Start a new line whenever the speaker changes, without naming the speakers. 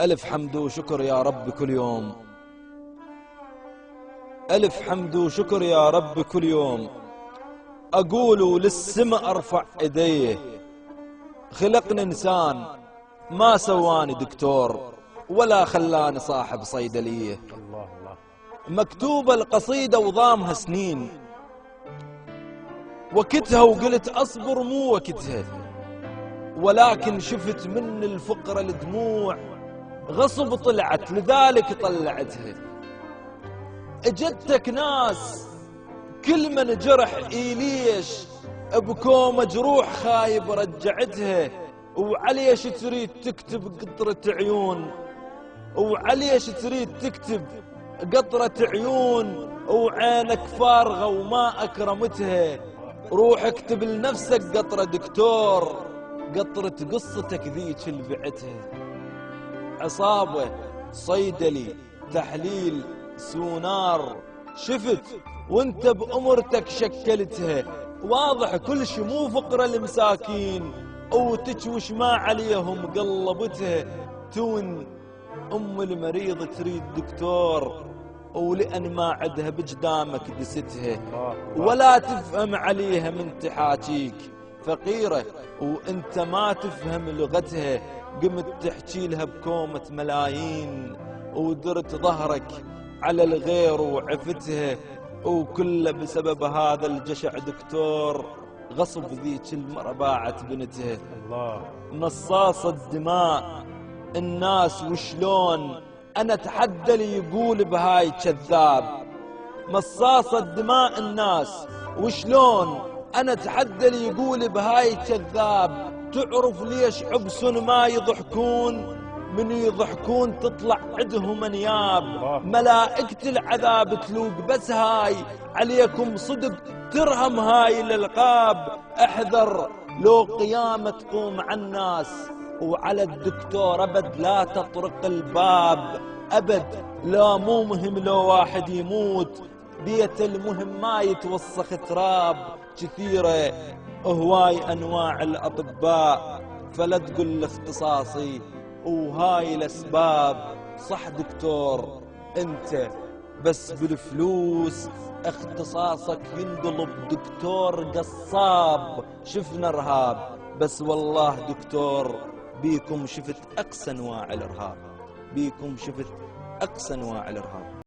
ألف حمد وشكر يا رب كل يوم، ألف حمد وشكر يا رب كل يوم، أقول للسماء أرفع إيديه. خلقني إنسان ما سواني دكتور، ولا خلاني صاحب صيدلية. مكتوبة القصيدة وضامها سنين، وكتها وقلت أصبر مو وكتها، ولكن شفت من الفقرة الدموع غصب طلعت لذلك طلعتها. اجتك ناس كل من جرح إليش بكو مجروح خايب رجعتها، وعليش تريد تكتب قطرة عيون، وعليش تريد تكتب قطرة عيون وعينك فارغة وما أكرمتها. روح اكتب لنفسك قطرة دكتور، قطرة قصتك ذيك اللي بعتها. عصابة، صيدلي، تحليل، سونار، شفت وانت بأمرتك شكلتها. واضح كل شي مو فقرة المساكين، او تشوش ما عليهم قلبتها. تون ام المريض تريد دكتور، ولأن ما عدها بجدامك دستها، ولا تفهم عليها من تحاكيك. فقيرة وانت ما تفهم لغتها، قمت تحكي لها بكومة ملايين، ودرت ظهرك على الغير وعفتها. وكله بسبب هذا الجشع دكتور، غصب ذيك المرة باعت بنتها. نصاص الدماء الناس وشلون، أنا أتحدى لي يقول بهاي كذاب. مصاص الدماء الناس وشلون، أنا أتحدى لي يقول بهاي كذاب. تعرف ليش عبس ما يضحكون؟ من يضحكون تطلع عدهم انياب. ملائكة العذاب تلوق، بس هاي عليكم صدق ترهم هاي الالقاب. احذر لو قيامة تقوم على الناس، وعلى الدكتور ابد لا تطرق الباب. ابد لا، مو مهم لو واحد يموت، بيت المهم ما يتوسخ تراب. كثيرة هواي انواع الاطباء، فلا تقول اختصاصي وهاي الاسباب. صح دكتور انت، بس بالفلوس اختصاصك ينقلب دكتور قصاب. شفنا ارهاب، بس والله دكتور بيكم شفت اقصى انواع الارهاب، بيكم شفت اقصى انواع الارهاب.